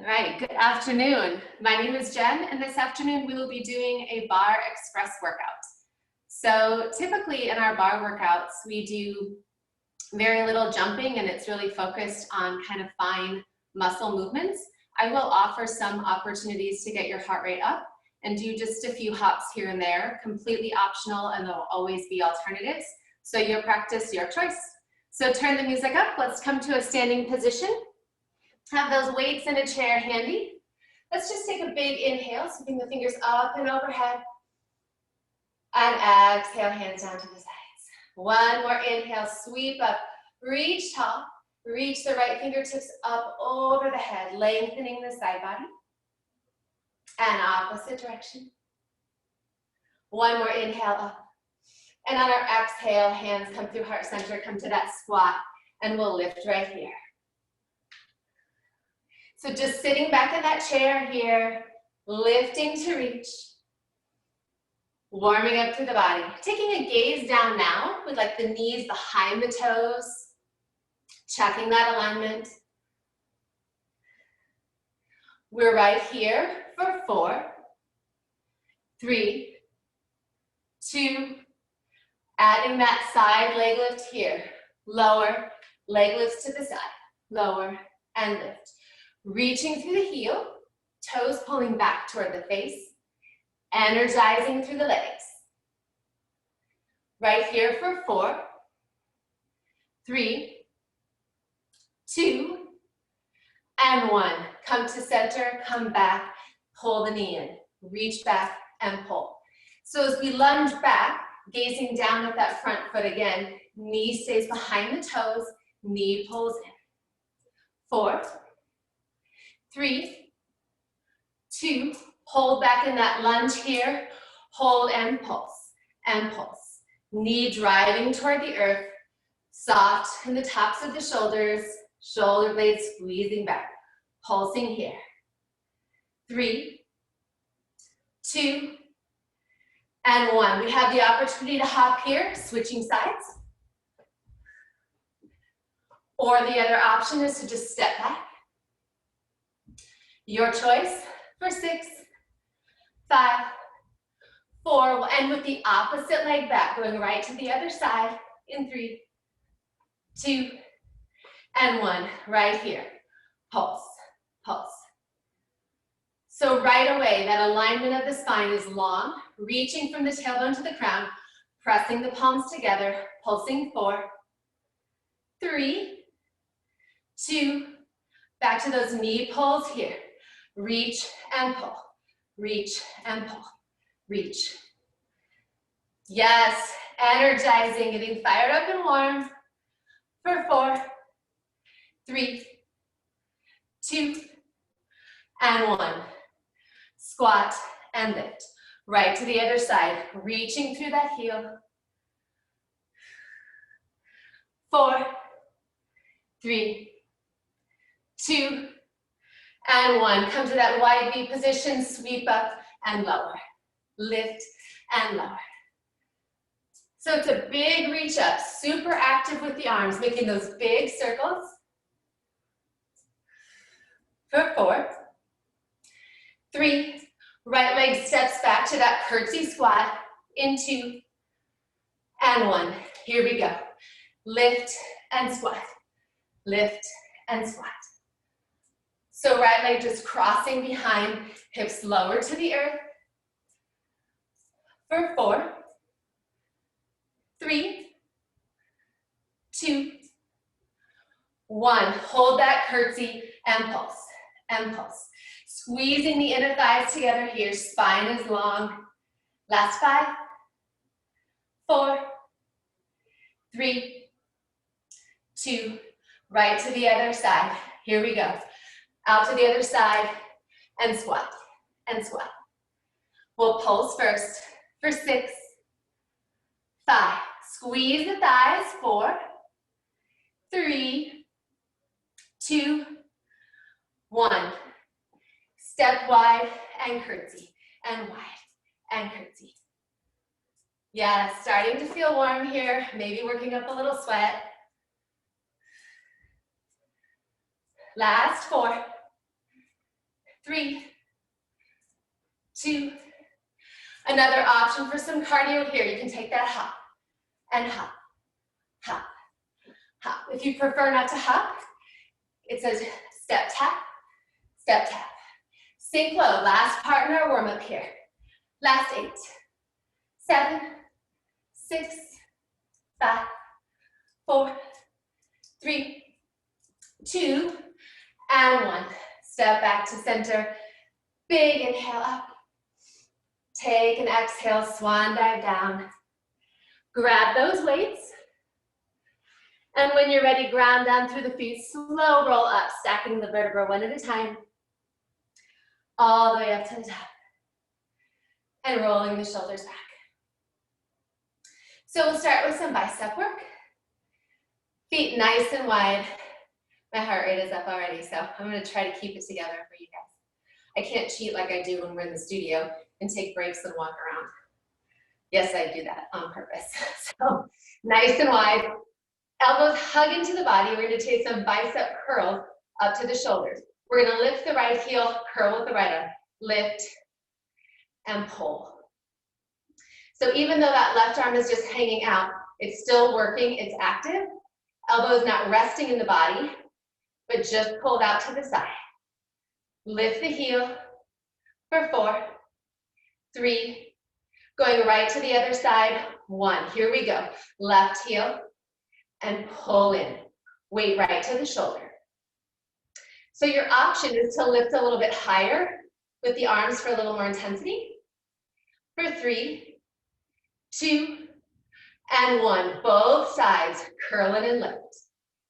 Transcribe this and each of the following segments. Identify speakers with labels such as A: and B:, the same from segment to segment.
A: All right, good afternoon. My name is Jen, and this afternoon we will be doing a Barre Express workout. So typically in our Barre workouts, we do very little jumping, and it's really focused on kind of fine muscle movements. I will offer some opportunities to get your heart rate up and do just a few hops here and there, completely optional, and there'll always be alternatives. So your practice, your choice. So turn the music up. Let's come to a standing position. Have those weights in a chair handy. Let's just take a big inhale, sweeping the fingers up and overhead. And exhale, hands down to the sides. One more inhale, sweep up, reach tall, reach the right fingertips up over the head, lengthening the side body. And opposite direction. One more inhale up. And on our exhale, hands come through heart center, come to that squat, and we'll lift right here. So just sitting back in that chair here, lifting to reach, warming up through the body. Taking a gaze down now with like the knees behind the toes, checking that alignment. We're right here for 4, 3, 2, adding that side leg lift here. Lower, leg lifts to the side, lower and lift. Reaching through the heel, toes pulling back toward the face, energizing through the legs. Right here for 4, 3, 2, and 1. Come to center, come back, pull the knee in. Reach back and pull. So as we lunge back, gazing down at that front foot again, knee stays behind the toes, knee pulls in. 4, 3, 2, hold back in that lunge here, hold and pulse, and pulse. Knee driving toward the earth, soft in the tops of the shoulders, shoulder blades squeezing back, pulsing here. 3, 2, and 1. We have the opportunity to hop here, switching sides. Or the other option is to just step back. Your choice for 6, 5, 4. We'll end with the opposite leg back, going right to the other side in 3, 2, and 1. Right here. Pulse, pulse. So right away, that alignment of the spine is long, reaching from the tailbone to the crown, pressing the palms together, pulsing 4, 3, 2, back to those knee pulls here. Reach and pull, reach and pull, reach. Yes, energizing, getting fired up and warm for 4, 3, 2, and 1. Squat and lift. Right to the other side, reaching through that heel. 4, 3, 2, and 1. Come to that wide V position, sweep up and lower. Lift and lower. So it's a big reach up, super active with the arms, making those big circles. For 4, 3, right leg steps back to that curtsy squat in 2, and 1. Here we go. Lift and squat. Lift and squat. So right leg just crossing behind, hips lower to the earth. For 4, 3, 2, 1. Hold that curtsy and pulse, and pulse. Squeezing the inner thighs together here, spine is long. Last 5, 4, 3, 2, right to the other side. Here we go. Out to the other side, and squat, and squat. We'll pulse first for 6, 5. Squeeze the thighs, 4, 3, 2, 1. Step wide and curtsy, and wide and curtsy. Yeah, starting to feel warm here, maybe working up a little sweat. Last 4, 3, 2. Another option for some cardio here, you can take that hop and hop, hop, hop. If you prefer not to hop, it says step tap, step tap. Sink low, last part in our warm up here. Last 8, 7, 6, 5, 4, 3, 2, and 1. Step back to center. Big inhale up. Take an exhale, swan dive down. Grab those weights. And when you're ready, ground down through the feet. Slow roll up, stacking the vertebra one at a time. All the way up to the top. And rolling the shoulders back. So we'll start with some bicep work. Feet nice and wide. My heart rate is up already, so I'm going to try to keep it together for you guys. I can't cheat like I do when we're in the studio and take breaks and walk around. Yes, I do that on purpose. So nice and wide. Elbows hug into the body. We're going to take some bicep curls up to the shoulders. We're going to lift the right heel, curl with the right arm. Lift and pull. So even though that left arm is just hanging out, it's still working, it's active. Elbows not resting in the body, but just pulled out to the side. Lift the heel for 4, 3, going right to the other side, 1. Here we go. Left heel and pull in. Weight right to the shoulder. So your option is to lift a little bit higher with the arms for a little more intensity. For 3, 2, and 1. Both sides, curl it and lift,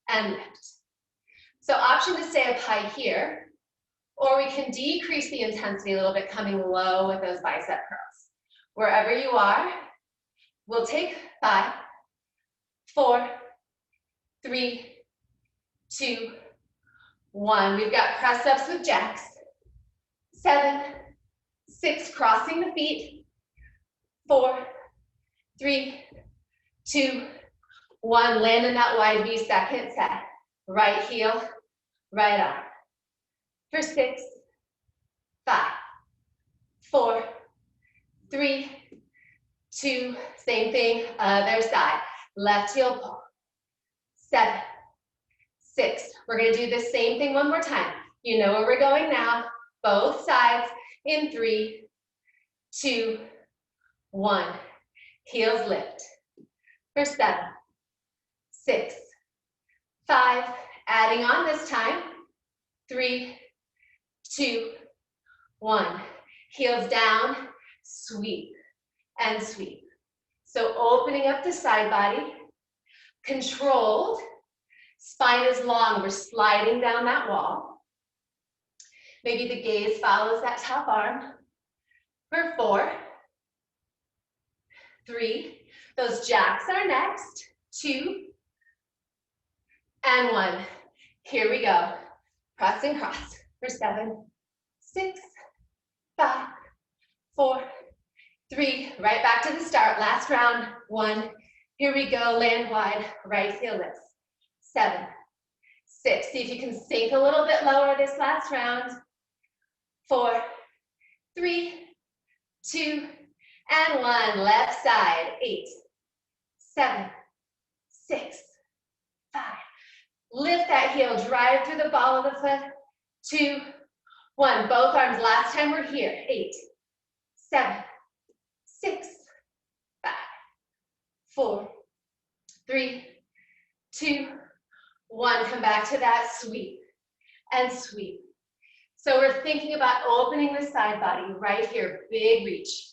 A: and lift. So option to stay up high here, or we can decrease the intensity a little bit, coming low with those bicep curls. Wherever you are, we'll take 5, 4, 3, 2, 1. We've got press ups with jacks. 7, 6, crossing the feet. 4, 3, 2, 1. Land in that wide V, second set. Right heel, right arm. For 6, 5, 4, 3, 2, same thing, other side. Left heel pull. 7, 6. We're going to do the same thing one more time. You know where we're going now. Both sides in 3, 2, 1. Heels lift. For 7, 6, 5. Adding on this time. 3, 2, 1. Heels down, sweep and sweep. So opening up the side body, controlled. Spine is long, we're sliding down that wall. Maybe the gaze follows that top arm. For 4, 3, those jacks are next. 2, and 1. Here we go. Cross and cross. For 7, 6, 5, 4, 3. Right back to the start. Last round. 1. Here we go. Land wide. Right heel lifts. 7, 6. See if you can sink a little bit lower this last round. 4, 3, 2, and 1. Left side. 8, 7, 6, 5. Lift that heel. Drive through the ball of the foot. 2, 1. Both arms. Last time we're here. 8, 7, 6, 5, 4, 3, 2, 1. Come back to that sweep and sweep. So we're thinking about opening the side body right here. Big reach.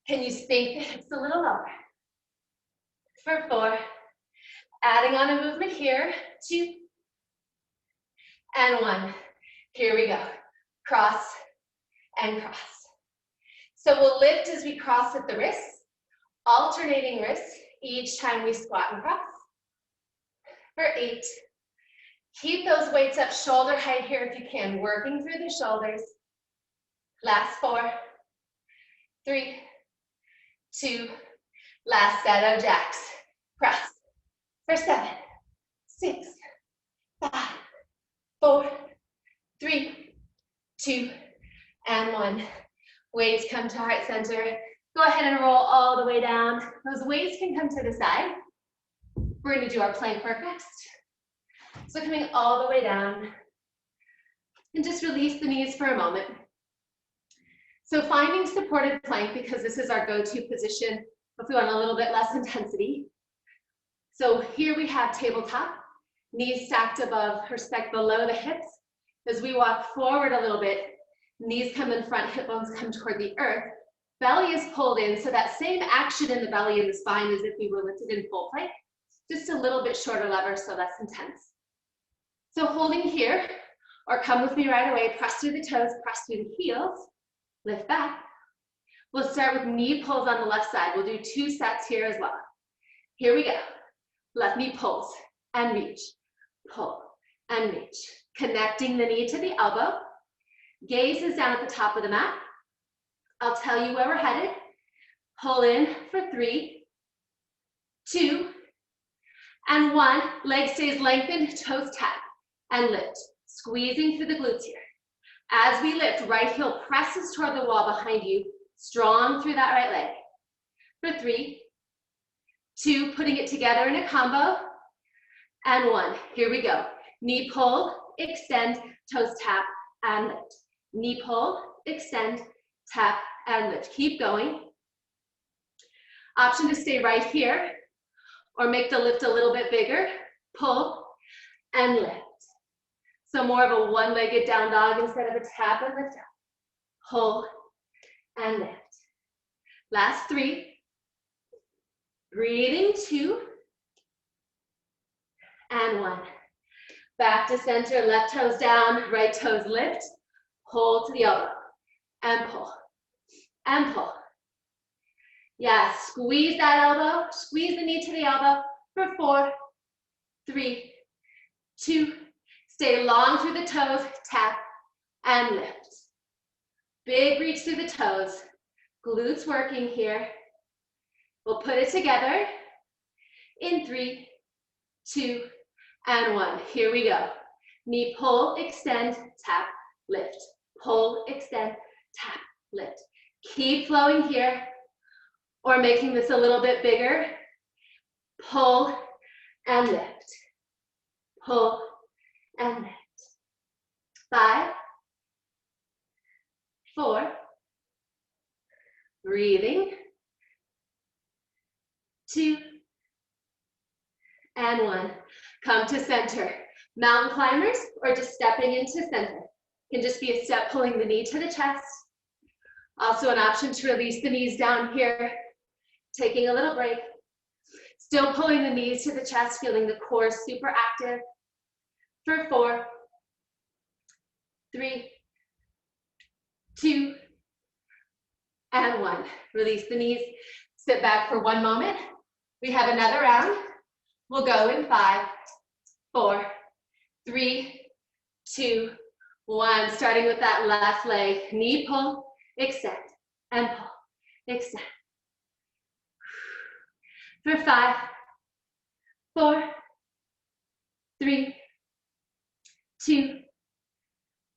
A: Can you sink the hips a little lower? For 4. Adding on a movement here. 2, and 1. Here we go. Cross and cross. So we'll lift as we cross at the wrists, alternating wrists each time we squat and cross. For 8. Keep those weights up shoulder height here if you can, working through the shoulders. Last 4, 3, 2, last set of jacks. Cross. For 7, 6, 5, 4, 3, 2, and 1. Weights come to heart center. Go ahead and roll all the way down. Those weights can come to the side. We're going to do our plank work next. So coming all the way down. And just release the knees for a moment. So finding supported plank, because this is our go-to position if we want a little bit less intensity. So here we have tabletop, knees stacked above or stacked below the hips. As we walk forward a little bit, knees come in front, hip bones come toward the earth. Belly is pulled in, so that same action in the belly and the spine as if we were lifted in full plank, just a little bit shorter lever, so less intense. So holding here, or come with me right away, press through the toes, press through the heels, lift back. We'll start with knee pulls on the left side. We'll do 2 sets here as well. Here we go. Left knee pulls and reach, pull and reach. Connecting the knee to the elbow. Gaze is down at the top of the mat. I'll tell you where we're headed. Pull in for 3, 2, and 1. Leg stays lengthened, toes tap, and lift. Squeezing through the glutes here. As we lift, right heel presses toward the wall behind you, strong through that right leg. For 3, 2, putting it together in a combo, and 1. Here we go. Knee pull, extend, toes tap, and lift. Knee pull, extend, tap, and lift. Keep going. Option to stay right here, or make the lift a little bit bigger. Pull and lift. So more of a one-legged down dog instead of a tap and lift up. Pull and lift. Last 3. Breathing, 2, and 1. Back to center, left toes down, right toes lift. Pull to the elbow, and pull, and pull. Yeah, squeeze that elbow, squeeze the knee to the elbow for 4, 3, 2, stay long through the toes, tap, and lift. Big reach through the toes, glutes working here. We'll put it together in 3, 2, and 1. Here we go. Knee pull, extend, tap, lift. Pull, extend, tap, lift. Keep flowing here, or making this a little bit bigger. Pull and lift. Pull and lift. 5, 4, breathing, 2, and 1. Come to center. Mountain climbers, or just stepping into center. Can just be a step pulling the knee to the chest. Also an option to release the knees down here, taking a little break. Still pulling the knees to the chest, feeling the core super active. For 4, 3, 2, and 1. Release the knees, sit back for 1 moment. We have another round. We'll go in 5, 4, 3, 2, 1. Starting with that left leg. Knee pull, extend, and pull, extend. For 5, 4, 3, 2,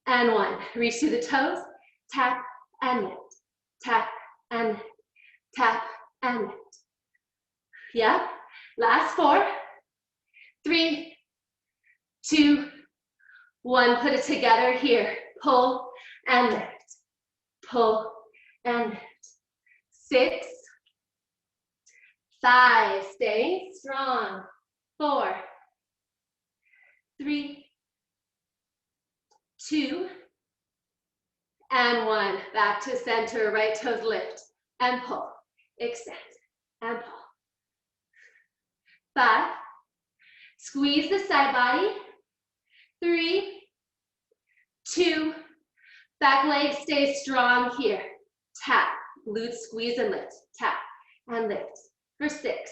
A: and 1. Reach through the toes, tap and lift, tap and lift, tap and lift. Yeah, last 4, 3, 2, 1. Put it together here. Pull and lift, pull and lift. 6, 5, staying strong. 4, 3, 2, and 1. Back to center, right toes lift and pull, extend, and pull. 5, squeeze the side body. 3, 2, back leg stays strong here. Tap, glutes squeeze and lift, tap and lift. For 6,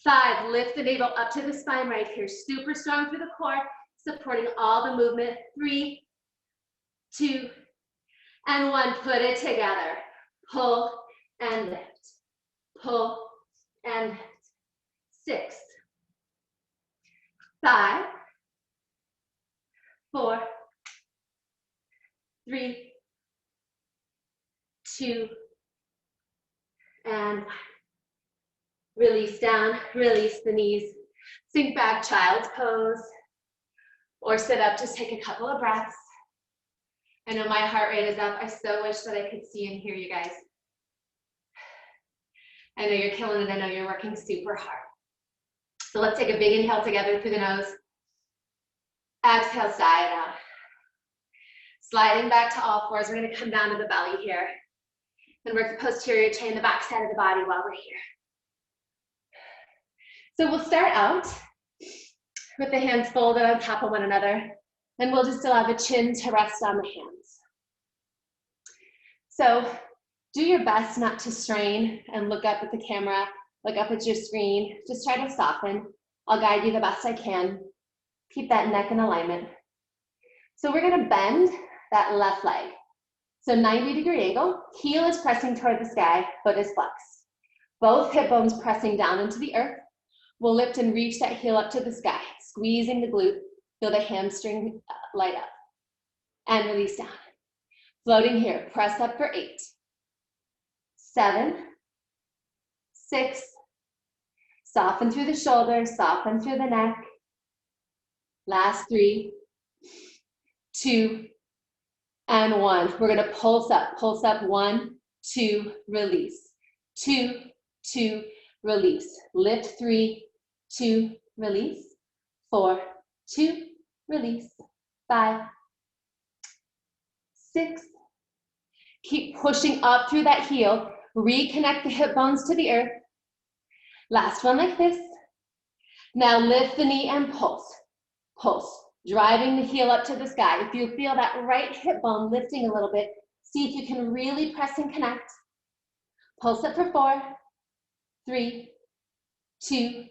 A: 5, lift the navel up to the spine right here. Super strong through the core, supporting all the movement. 3, 2, and 1. Put it together. Pull and lift. Pull and lift. 6, 5, 4, 3, 2, and 1. Release down, release the knees. Sink back, child's pose. Or sit up, just take a couple of breaths. I know my heart rate is up. I so wish that I could see and hear you guys. I know you're killing it. I know you're working super hard. So let's take a big inhale together through the nose. Exhale, sigh it out. Sliding back to all fours. We're going to come down to the belly here. And work the posterior chain, the back side of the body while we're here. So we'll start out with the hands folded on top of one another. And we'll just allow the chin to rest on the hands. So do your best not to strain and look up at the camera, look up at your screen. Just try to soften. I'll guide you the best I can. Keep that neck in alignment. So we're going to bend that left leg. So 90-degree angle, heel is pressing toward the sky, foot is flexed. Both hip bones pressing down into the earth. We'll lift and reach that heel up to the sky, squeezing the glute. Feel the hamstring light up. And release down. Floating here, press up for 8, 7, 6, soften through the shoulders, soften through the neck. Last 3, 2, and 1. We're gonna pulse up, 1, 2, release. 2, 2, release. Lift 3, 2, release. 4, 2, release. 5, 6. Keep pushing up through that heel. Reconnect the hip bones to the earth. Last one like this. Now lift the knee and pulse. Pulse. Driving the heel up to the sky. If you feel that right hip bone lifting a little bit, see if you can really press and connect. Pulse up for 4, 3, 2,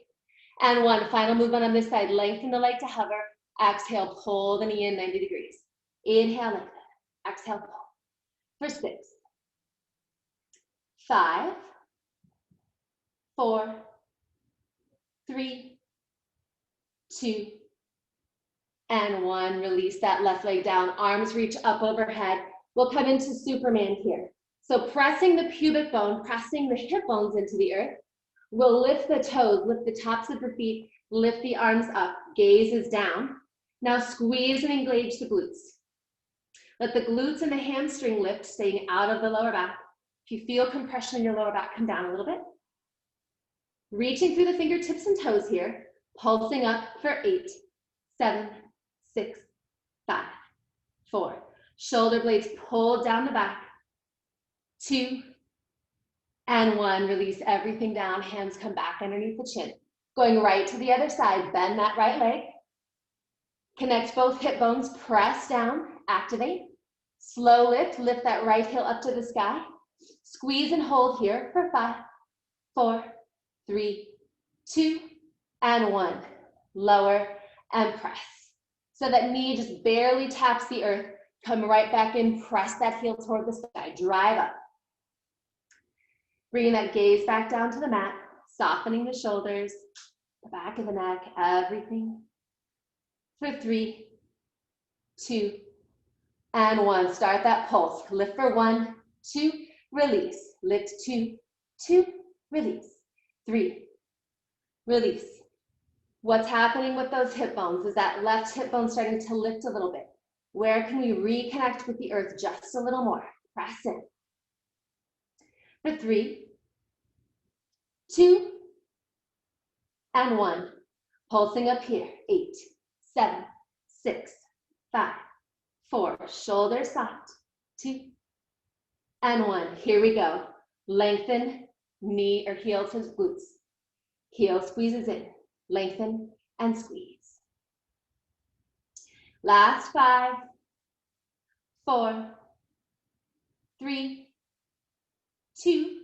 A: and 1. Final movement on this side. Lengthen the leg to hover. Exhale, pull the knee in 90 degrees. Inhale, lengthen. Exhale, pull. For 6, 5, 4, 3, 2, and 1. Release that left leg down. Arms reach up overhead. We'll come into Superman here. So pressing the pubic bone, pressing the hip bones into the earth. We'll lift the toes, lift the tops of the feet, lift the arms up. Gaze is down. Now squeeze and engage the glutes. Let the glutes and the hamstring lift, staying out of the lower back. If you feel compression in your lower back, come down a little bit. Reaching through the fingertips and toes here. Pulsing up for 8, 7, 6, 5, 4. Shoulder blades pulled down the back. 2, and 1. Release everything down. Hands come back underneath the chin. Going right to the other side. Bend that right leg. Connect both hip bones. Press down. Activate. Slow lift. Lift that right heel up to the sky. Squeeze and hold here for 5, 4, 3, 2, and 1. Lower and press. So that knee just barely taps the earth. Come right back in. Press that heel toward the sky. Drive up. Bringing that gaze back down to the mat. Softening the shoulders, the back of the neck, everything. For 3, 2, and 1. Start that pulse. Lift for 1, 2, release. Lift 2, 2, release. 3, release. What's happening with those hip bones is that left hip bone starting to lift a little bit. Where can we reconnect with the earth just a little more? Press in. For 3, 2, and 1. Pulsing up here. 8, 7, 6, 5, 4. Shoulders soft. 2, and 1. Here we go. Lengthen knee or heel to glutes. Heel squeezes in. Lengthen and squeeze. Last 5, 4, 3, 2,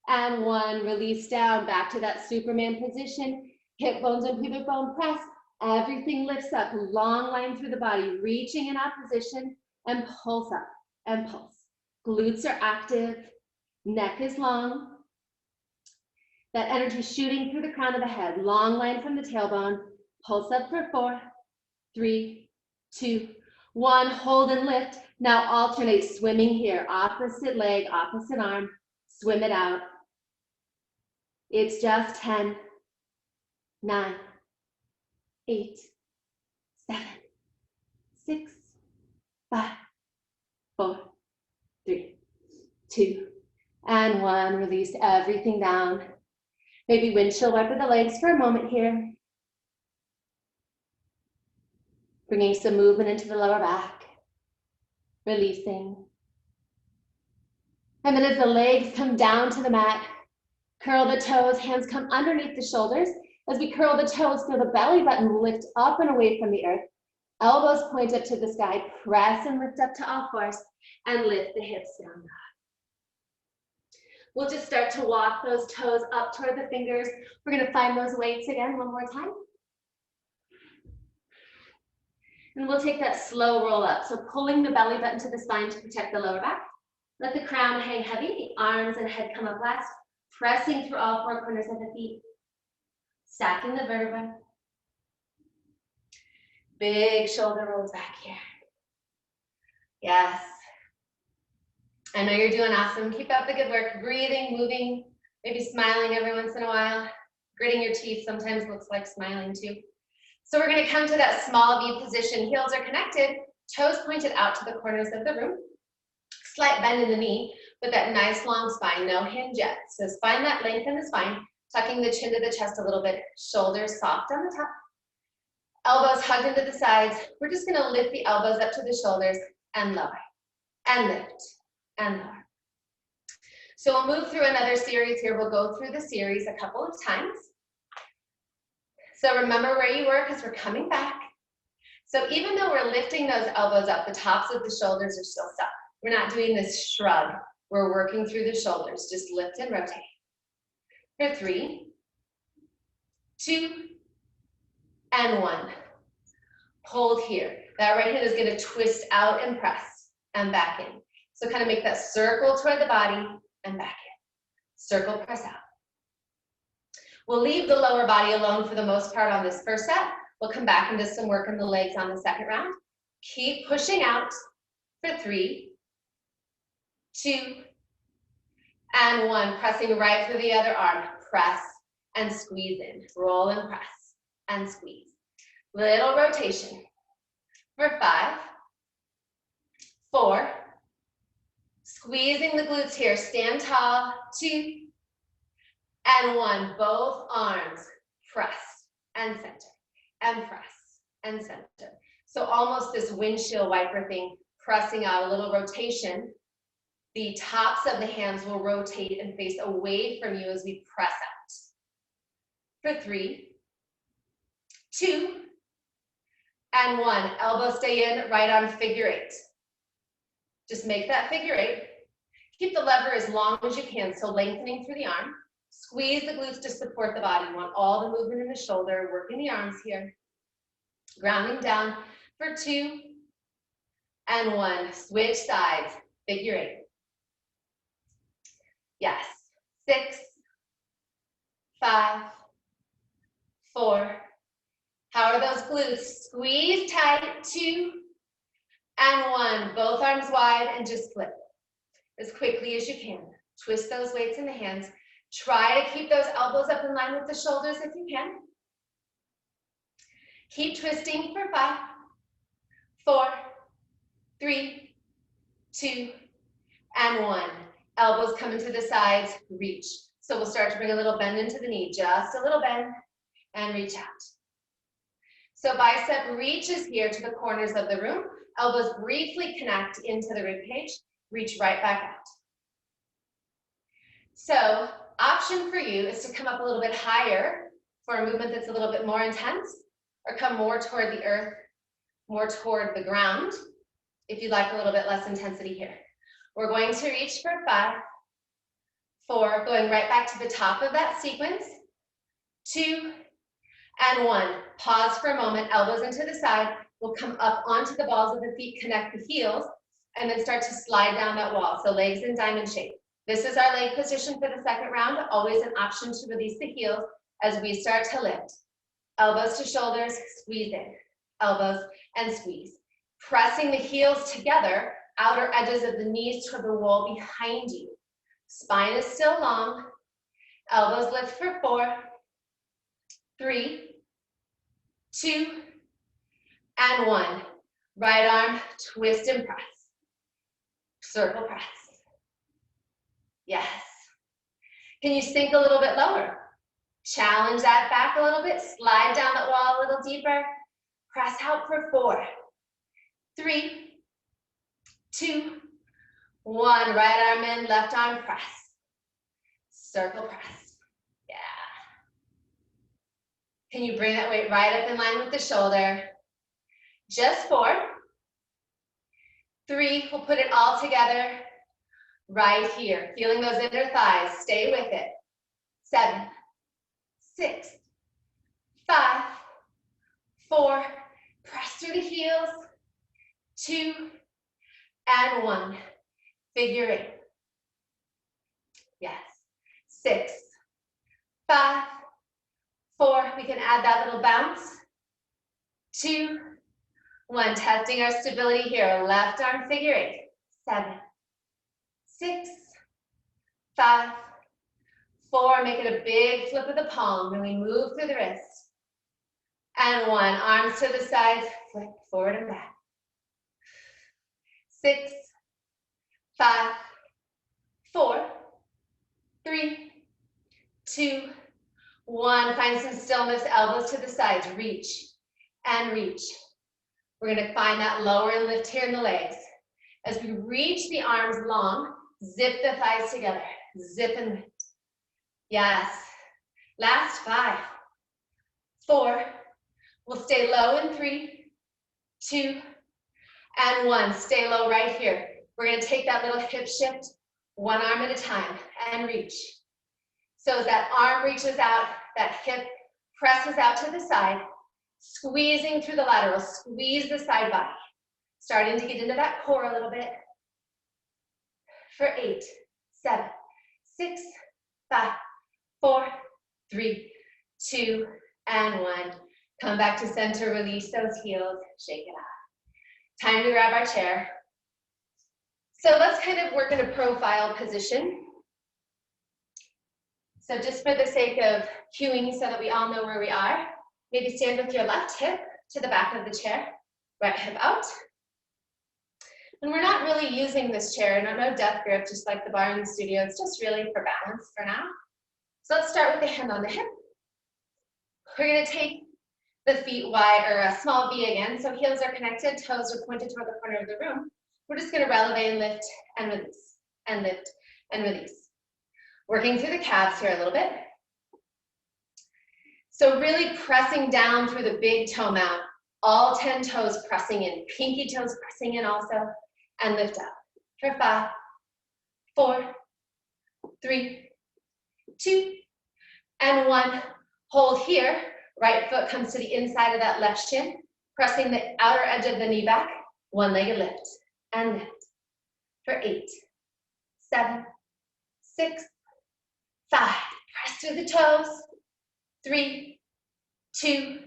A: and 1. Release down back to that Superman position. Hip bones and pubic bone press. Everything lifts up. Long line through the body. Reaching in opposition and pulse up and pulse. Glutes are active. Neck is long. That energy shooting through the crown of the head. Long line from the tailbone. Pulse up for 4, 3, 2, 1, hold and lift. Now alternate swimming here. Opposite leg, opposite arm. Swim it out. It's just 10, 9, 8, 7, 6, 5, 4, 3, 2, and 1. Release everything down. Maybe windshield wiper the legs for a moment here. Bringing some movement into the lower back. Releasing. And then as the legs come down to the mat, curl the toes, hands come underneath the shoulders. As we curl the toes, feel the belly button lift up and away from the earth. Elbows point up to the sky, press and lift up to all fours, and lift the hips down. We'll just start to walk those toes up toward the fingers. We're gonna find those weights again one more time. And we'll take that slow roll up. So pulling the belly button to the spine to protect the lower back. Let the crown hang heavy, the arms and head come up last, pressing through all 4 corners of the feet, stacking the vertebrae. Big shoulder rolls back here. Yes. I know you're doing awesome. Keep up the good work. Breathing, moving, maybe smiling every once in a while. Gritting your teeth sometimes looks like smiling too. So we're gonna come to that small V position. Heels are connected, toes pointed out to the corners of the room. Slight bend in the knee, but that nice long spine, no hinge yet. So find that length in the spine, tucking the chin to the chest a little bit, shoulders soft on the top. Elbows hugged into the sides. We're just gonna lift the elbows up to the shoulders and lower, and lift, and lower. So we'll move through another series here. We'll go through the series a couple of times. So remember where you were because we're coming back. So even though we're lifting those elbows up, the tops of the shoulders are still stuck. We're not doing this shrug. We're working through the shoulders. Just lift and rotate. For 3, 2, and 1. Hold here. That right hand is going to twist out and press and back in. So kind of make that circle toward the body and back in. Circle, press out. We'll leave the lower body alone for the most part on this first set. We'll come back and do some work in the legs on the second round. Keep pushing out for 3, 2, and 1. Pressing right through the other arm. Press and squeeze in. Roll and press and squeeze. Little rotation. For 5, 4, squeezing the glutes here. Stand tall. 2, and 1. Both arms press and center, and press and center. So almost this windshield wiper thing, pressing out, a little rotation. The tops of the hands will rotate and face away from you as we press out. For 3, 2, and 1. Elbow stay in, right arm figure 8. Just make that figure 8. Keep the lever as long as you can, so lengthening through the arm. Squeeze the glutes to support the body. You want all the movement in the shoulder, working the arms here. Grounding down for 2, and 1. Switch sides, figure 8. Yes. 6, 5, 4. How are those glutes? Squeeze tight. 2, and 1. Both arms wide and just flip as quickly as you can. Twist those weights in the hands. Try to keep those elbows up in line with the shoulders if you can. Keep twisting for 5, 4, 3, 2, and 1. Elbows come into the sides, reach. So we'll start to bring a little bend into the knee, just a little bend, and reach out. So bicep reaches here to the corners of the room. Elbows briefly connect into the rib cage, reach right back out. So option for you is to come up a little bit higher for a movement that's a little bit more intense, or come more toward the earth, more toward the ground, if you'd like a little bit less intensity here. We're going to reach for 5, 4, going right back to the top of that sequence, 2, and 1. Pause for a moment, elbows into the side. We'll come up onto the balls of the feet, connect the heels, and then start to slide down that wall. So legs in diamond shape. This is our leg position for the second round. Always an option to release the heels as we start to lift. Elbows to shoulders, squeeze in. Elbows and squeeze. Pressing the heels together, outer edges of the knees toward the wall behind you. Spine is still long. Elbows lift for 4, 3, 2, and 1. Right arm, twist and press. Circle press. Yes. Can you sink a little bit lower? Challenge that back a little bit. Slide down that wall a little deeper. Press out for 4, 3, 2, 1. Right arm in, left arm press. Circle press. Yeah. Can you bring that weight right up in line with the shoulder? Just 4. 3, we'll put it all together right here. Feeling those inner thighs, stay with it. 7, 6, 5, 4, press through the heels. 2, and 1. Figure 8. Yes. 6, 5, 4. We can add that little bounce. 2, 1. Testing our stability here. Left arm figure 8. 7, 6, 5, 4. Make it a big flip of the palm. Then we move through the wrist. And 1. Arms to the sides. Flip forward and back. 6, 5, 4, 3, 2, 1. Find some stillness. Elbows to the sides. Reach and reach. We're going to find that lower and lift here in the legs. As we reach the arms long, zip the thighs together. Zip and lift. Yes. Last 5, 4. We'll stay low in 3, 2, and 1. Stay low right here. We're going to take that little hip shift, one arm at a time, and reach. So as that arm reaches out, that hip presses out to the side, squeezing through the lateral, squeeze the side body. Starting to get into that core a little bit. For 8, 7, 6, 5, 4, 3, 2, and 1. Come back to center, release those heels, shake it out. Time to grab our chair. So let's kind of work in a profile position. So just for the sake of cueing so that we all know where we are, maybe stand with your left hip to the back of the chair, right hip out. And we're not really using this chair, no death grip, just like the bar in the studio. It's just really for balance for now. So let's start with the hand on the hip. We're going to take the feet wide, or a small V again. So heels are connected, toes are pointed toward the corner of the room. We're just going to releve and lift and release, and lift and release. Working through the calves here a little bit. So really pressing down through the big toe mount. All 10 toes pressing in, pinky toes pressing in also, and lift up. For 5, 4, 3, 2, and 1. Hold here. Right foot comes to the inside of that left shin, pressing the outer edge of the knee back. One-legged lift and lift. For 8, 7, 6, 5. Press through the toes. 3, 2,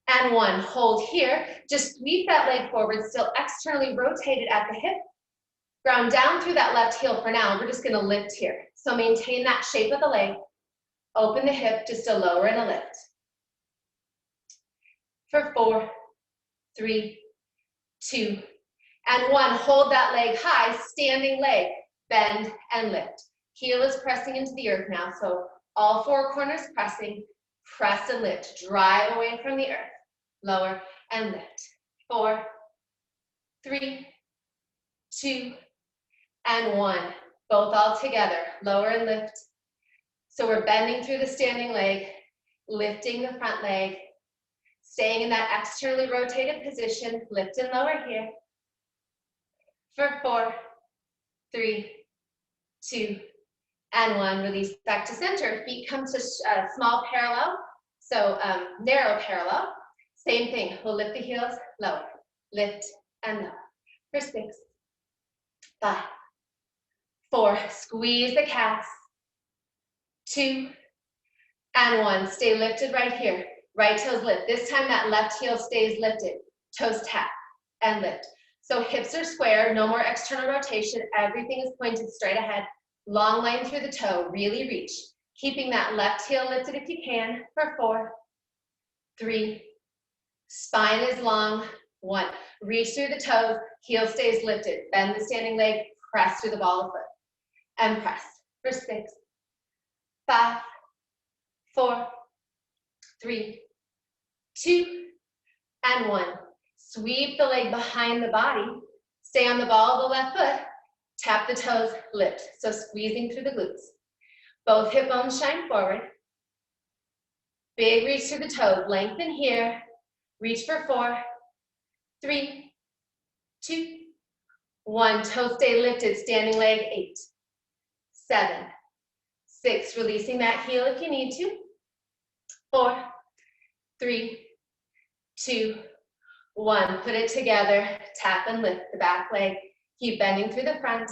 A: and 1. Hold here. Just sweep that leg forward, still externally rotated at the hip. Ground down through that left heel for now. We're just going to lift here. So maintain that shape of the leg. Open the hip, just a lower and a lift. For 4, 3, 2, and 1. Hold that leg high, standing leg. Bend and lift. Heel is pressing into the earth now, so all 4 corners pressing. Press and lift. Drive away from the earth. Lower and lift. 4, 3, 2, and 1. Both all together. Lower and lift. So we're bending through the standing leg, lifting the front leg, staying in that externally rotated position. Lift and lower here. For 4, 3, 2, and 1. Release back to center. Feet come to small parallel, so narrow parallel. Same thing. We'll lift the heels, lower, lift, and lower. For 6, 5, 4. Squeeze the calves. 2, and 1. Stay lifted right here. Right toes lift. This time that left heel stays lifted. Toes tap and lift. So hips are square, no more external rotation. Everything is pointed straight ahead. Long line through the toe, really reach. Keeping that left heel lifted if you can for 4, 3, spine is long, 1. Reach through the toes, heel stays lifted. Bend the standing leg, press through the ball of foot. And press for 6, 5, 4, 3, 2, and 1. Sweep the leg behind the body. Stay on the ball of the left foot. Tap the toes, lift. So squeezing through the glutes. Both hip bones shine forward. Big reach through the toes. Lengthen here. Reach for 4, 3, 2, 1. Toes stay lifted. Standing leg, 8, 7, 6. Releasing that heel if you need to. 4, 3, 2, 1. Put it together. Tap and lift the back leg. Keep bending through the front.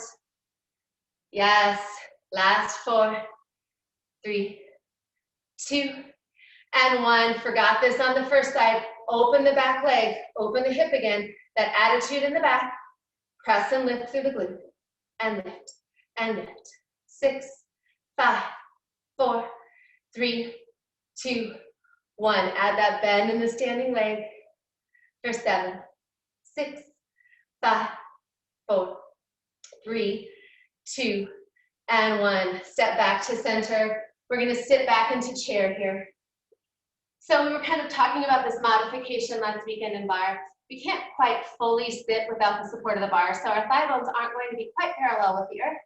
A: Yes. Last 4, 3, 2, and 1. Forgot this on the first side. Open the back leg. Open the hip again. That attitude in the back. Press and lift through the glute. And lift. And lift. 6, 5, 4, 3, 2, 1. Add that bend in the standing leg for 7, 6, 5, 4, 3, 2, and 1. Step back to center. We're going to sit back into chair here. So we were kind of talking about this modification last weekend in bar. We can't quite fully sit without the support of the bar, so our thigh bones aren't going to be quite parallel with the earth.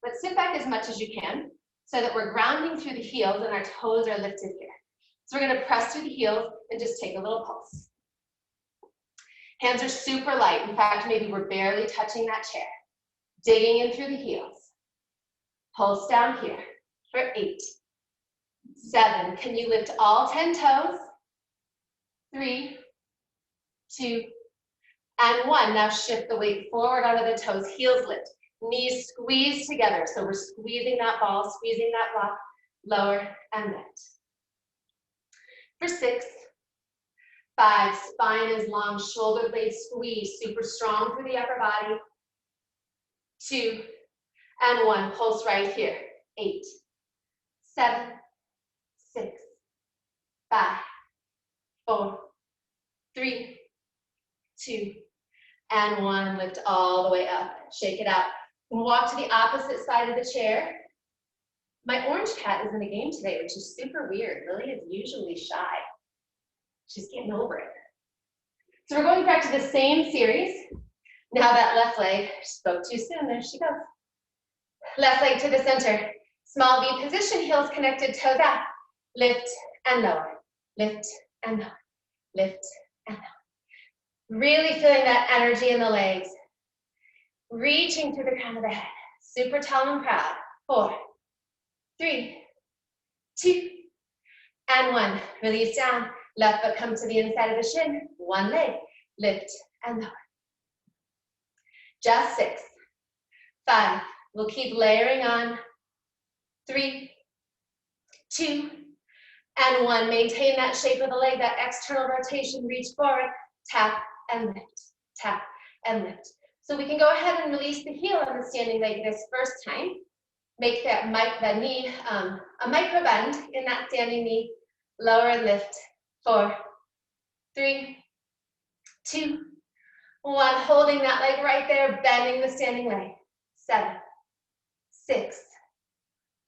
A: But sit back as much as you can so that we're grounding through the heels and our toes are lifted here. So we're going to press through the heels and just take a little pulse. Hands are super light. In fact, maybe we're barely touching that chair. Digging in through the heels. Pulse down here for 8, 7. Can you lift all 10 toes? 3, 2, and 1. Now shift the weight forward onto the toes. Heels lift. Knees squeeze together. So we're squeezing that ball, squeezing that block. Lower and lift. For 6, 5. Spine is long. Shoulder blades squeeze. Super strong through the upper body. 2, and 1. Pulse right here. 8, 7, 6, 5, 4, 3, 2, and 1. Lift all the way up. Shake it out. Walk to the opposite side of the chair. My orange cat is in the game today, which is super weird. Lily is usually shy. She's getting over it. So we're going back to the same series. Now that left leg, spoke too soon, there she goes. Left leg to the center. Small V position, heels connected, toes out. Lift and lower. Lift and lower. Lift and lower. Really feeling that energy in the legs. Reaching through the crown of the head. Super tall and proud. 4, 3, 2, and 1. Release down. Left foot come to the inside of the shin. One leg. Lift and lower. Just 6, 5. We'll keep layering on. 3, 2, and 1. Maintain that shape of the leg, that external rotation. Reach forward. Tap and lift. Tap and lift. So we can go ahead and release the heel on the standing leg this first time. Make that knee a micro bend in that standing knee. Lower and lift. 4, 3, 2, 1. Holding that leg right there, bending the standing leg. 7, 6,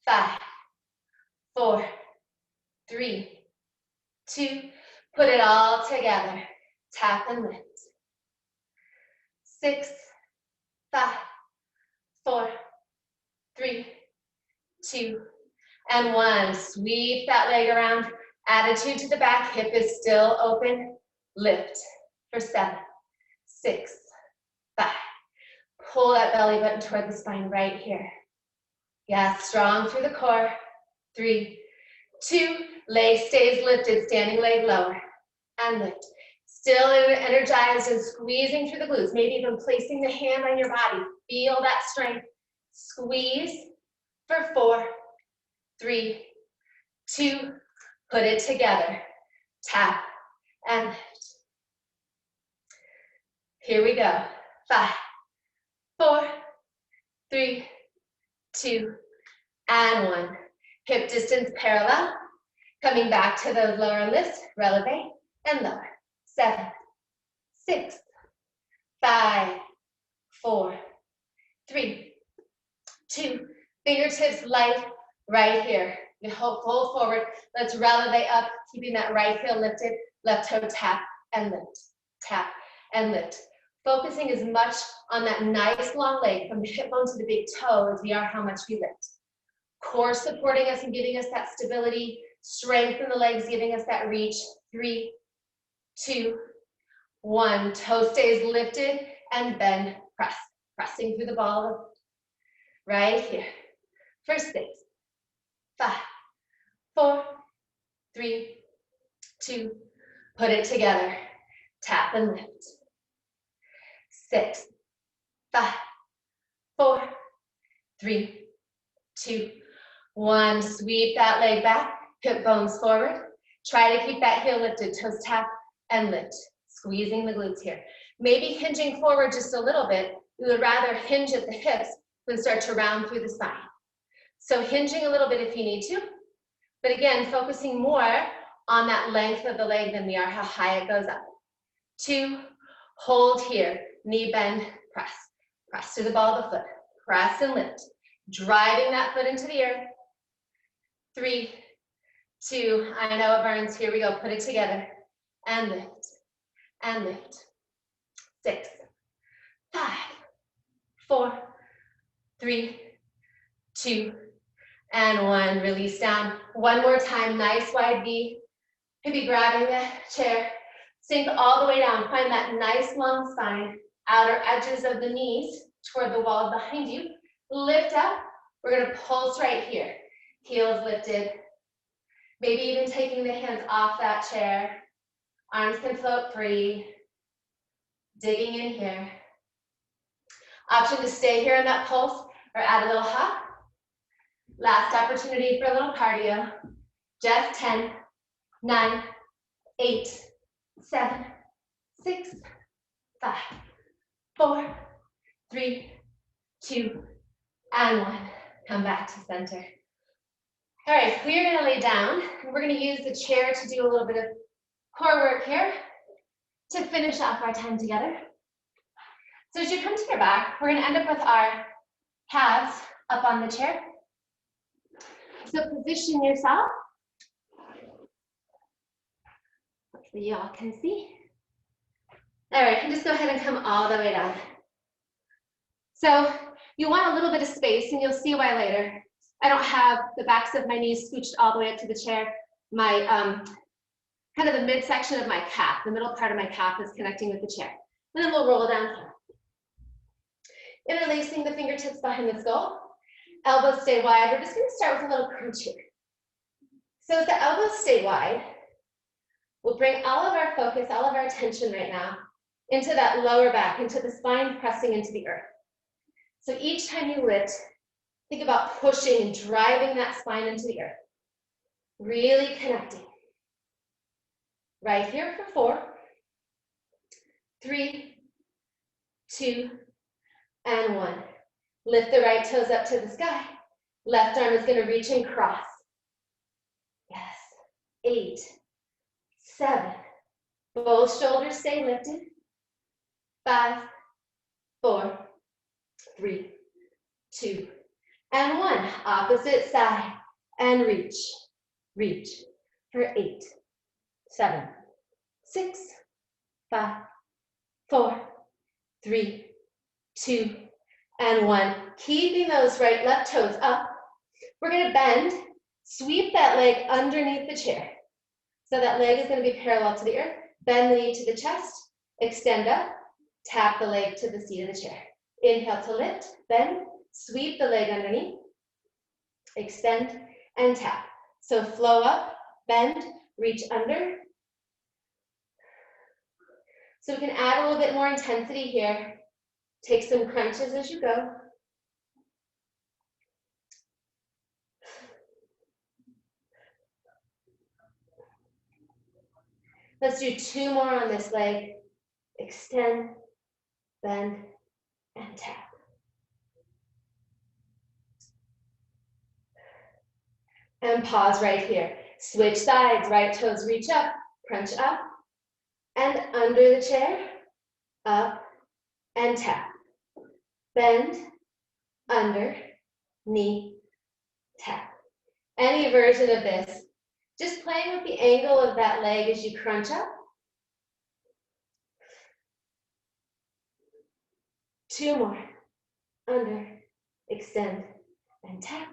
A: 5, 4, 3, 2. Put it all together. Tap and lift. 6, 5, 4, 3, 2, and 1. Sweep that leg around. Attitude to the back. Hip is still open. Lift for 7, 6, 5. Pull that belly button toward the spine right here. Yes, strong through the core. 3, 2. Leg stays lifted. Standing leg lower. And lift. Still energized and squeezing through the glutes. Maybe even placing the hand on your body. Feel that strength. Squeeze for 4, 3, 2. Put it together. Tap and lift. Here we go. 5, 4, 3, 2, and 1. Hip distance parallel. Coming back to those lower lifts, releve and lower. 7, 6, 5, 4, 3, 2. Fingertips light right here. You fold forward. Let's releve up, keeping that right heel lifted. Left toe tap and lift. Tap and lift. Focusing as much on that nice long leg from the hip bone to the big toe as we are how much we lift. Core supporting us and giving us that stability. Strength in the legs, giving us that reach. 3, 2, 1. Toe stays lifted and bend, press. Pressing through the ball right here. For 6, 5, 4, 3, 2. Put it together. Tap and lift. 6, 5, 4, 3, 2, 1. Sweep that leg back. Hip bones forward. Try to keep that heel lifted. Toes tap and lift. Squeezing the glutes here. Maybe hinging forward just a little bit. We would rather hinge at the hips than start to round through the spine. So hinging a little bit if you need to. But again, focusing more on that length of the leg than we are how high it goes up. 2, hold here. Knee bend, press. Press to the ball of the foot. Press and lift. Driving that foot into the earth. 3, 2, I know it burns. Here we go. Put it together. And lift. And lift. 6, 5, 4, 3, 2, and 1. Release down. One more time. Nice wide V. Maybe grabbing the chair. Sink all the way down. Find that nice long spine. Outer edges of the knees toward the wall behind you. Lift up. We're going to pulse right here. Heels lifted. Maybe even taking the hands off that chair. Arms can float free. Digging in here. Option to stay here in that pulse or add a little hop. Last opportunity for a little cardio. Just 10, 9, 8, 7, 6, 5, 4, 3, 2, and 1. Come back to center. All right, we're going to lay down, and we're going to use the chair to do a little bit of core work here to finish off our time together. So as you come to your back, we're going to end up with our calves up on the chair. So position yourself. Hopefully you all can see. All right, and just go ahead and come all the way down. So you want a little bit of space, and you'll see why later. I don't have the backs of my knees scooched all the way up to the chair. My kind of the midsection of my calf, the middle part of my calf is connecting with the chair. And then we'll roll down here. Interlacing the fingertips behind the skull. Elbows stay wide. We're just going to start with a little crunch here. So as the elbows stay wide, we'll bring all of our focus, all of our attention right now into that lower back, into the spine pressing into the earth. So each time you lift, think about pushing and driving that spine into the earth. Really connecting. Right here for 4, 3, 2, and 1. Lift the right toes up to the sky. Left arm is going to reach and cross. Yes. 8, 7. Both shoulders stay lifted. 5, 4, 3, 2, and 1. Opposite side. And reach. Reach for 8, 7, 6, 5, 4, 3, 2, and 1. Keeping those right left toes up. We're going to bend, sweep that leg underneath the chair. So that leg is going to be parallel to the earth. Bend the knee to the chest, extend up, tap the leg to the seat of the chair. Inhale to lift, bend, sweep the leg underneath, extend, and tap. So flow up, bend, reach under. So we can add a little bit more intensity here. Take some crunches as you go. Let's do 2 more on this leg. Extend bend, and tap. And pause right here. Switch sides, right toes reach up, crunch up, and under the chair, up, and tap. Bend, under, knee, tap. Any version of this. Just playing with the angle of that leg as you crunch up. 2 more. Under, extend, and tap.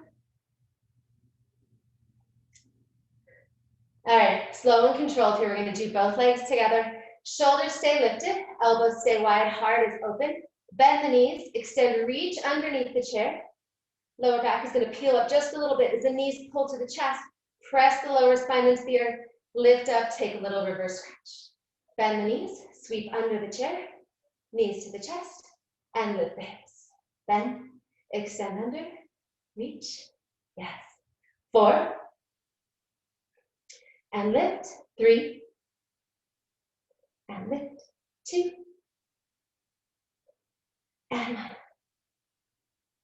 A: All right, slow and controlled here. We're going to do both legs together. Shoulders stay lifted, elbows stay wide, heart is open. Bend the knees, extend, reach underneath the chair. Lower back is going to peel up just a little bit as the knees pull to the chest. Press the lower spine into the earth. Lift up, take a little reverse stretch. Bend the knees, sweep under the chair, knees to the chest, and lift the hips. Bend, extend under, reach, yes. 4, and lift, 3, and lift, 2, and 1,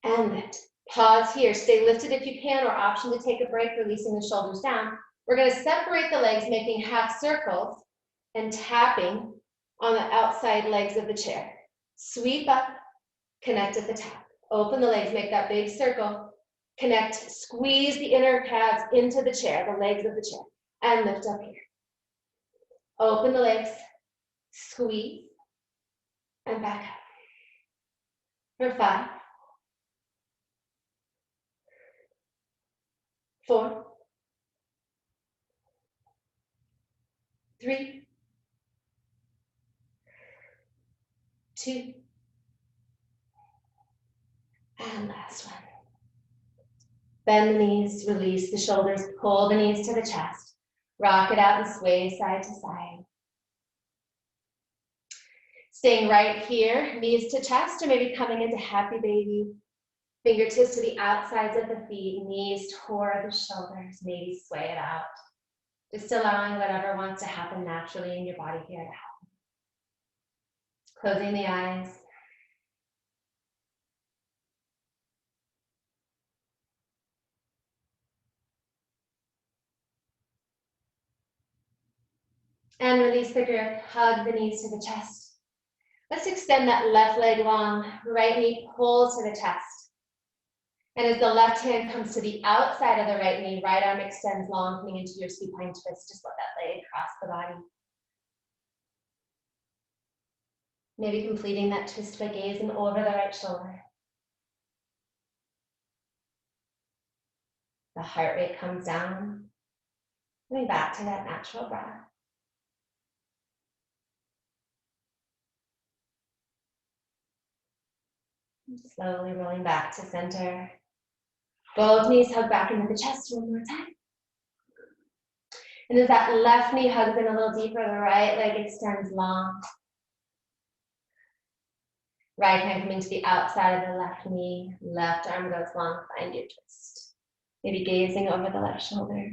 A: and lift. Pause here, stay lifted if you can, or option to take a break, releasing the shoulders down. We're going to separate the legs, making half circles and tapping on the outside legs of the chair. Sweep up, connect at the top. Open the legs, make that big circle. Connect, squeeze the inner calves into the chair, the legs of the chair, and lift up here. Open the legs, squeeze, and back up. For 5, 4, 3, 2, and last one. Bend the knees, release the shoulders, pull the knees to the chest. Rock it out and sway side to side. Staying right here, knees to chest, or maybe coming into happy baby. Fingertips to the outsides of the feet, knees toward the shoulders, maybe sway it out. Just allowing whatever wants to happen naturally in your body here to happen. Closing the eyes. And release the grip, hug the knees to the chest. Let's extend that left leg long, right knee pulls to the chest. And as the left hand comes to the outside of the right knee, right arm extends long, coming into your supine twist. Just let that leg cross the body. Maybe completing that twist by gazing over the right shoulder. The heart rate comes down. Coming back to that natural breath. Slowly rolling back to center. Both knees hug back into the chest one more time. And as that left knee hugs in a little deeper, the right leg extends long. Right hand coming to the outside of the left knee. Left arm goes long, find your twist. Maybe gazing over the left shoulder.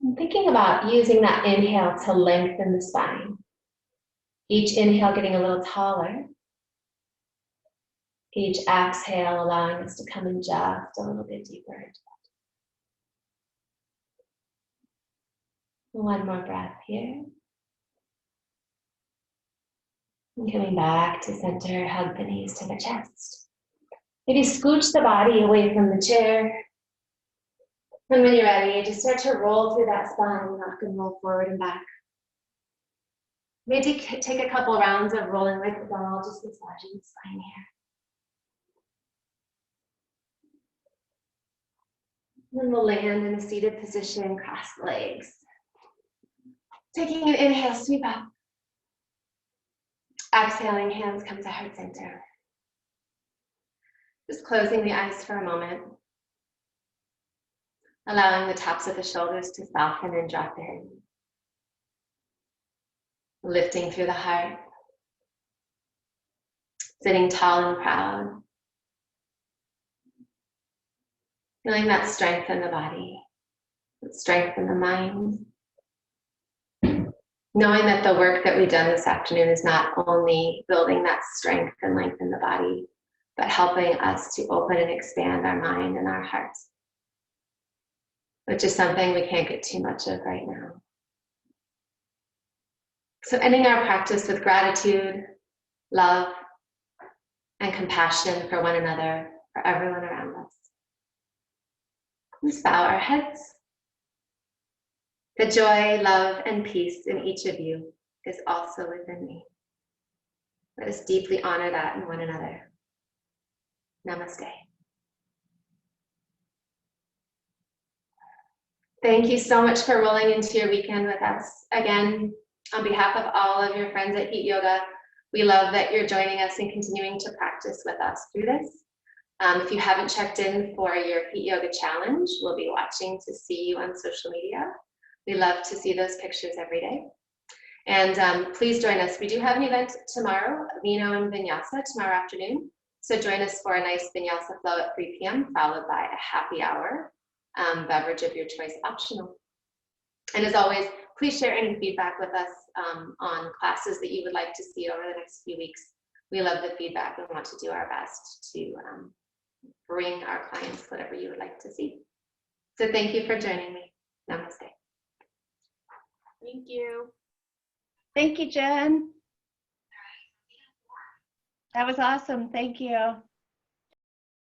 A: And thinking about using that inhale to lengthen the spine. Each inhale getting a little taller. Each exhale allowing us to come in just a little bit deeper into that. One more breath here. And coming back to center, hug the knees to the chest. Maybe scooch the body away from the chair. And when you're ready, just start to roll through that spine, rock and roll forward and back. Maybe take a couple rounds of rolling like a ball, just massaging the spine here. Then we'll land in a seated position, cross the legs. Taking an inhale, sweep up. Exhaling, hands come to heart center. Just closing the eyes for a moment. Allowing the tops of the shoulders to soften and drop in. Lifting through the heart. Sitting tall and proud. Feeling that strength in the body, that strength in the mind. Knowing that the work that we've done this afternoon is not only building that strength and length in the body, but helping us to open and expand our mind and our hearts, which is something we can't get too much of right now. So ending our practice with gratitude, love, and compassion for one another, for everyone around us. Let's bow our heads. The joy, love, and peace in each of you is also within me. Let us deeply honor that in one another. Namaste. Thank you so much for rolling into your weekend with us. Again, on behalf of all of your friends at Heat Yoga, we love that you're joining us and continuing to practice with us through this. If you haven't checked in for your Heat Yoga challenge, we'll be watching to see you on social media. We love to see those pictures every day. And please join us. We do have an event tomorrow, Vino and Vinyasa, tomorrow afternoon. So join us for a nice Vinyasa flow at 3 p.m., followed by a happy hour, beverage of your choice optional. And as always, please share any feedback with us on classes that you would like to see over the next few weeks. We love the feedback and want to do our best to bring our clients whatever you would like to see. So thank you for joining me. Namaste.
B: Thank you.
C: Thank you, Jen. That was awesome. Thank you.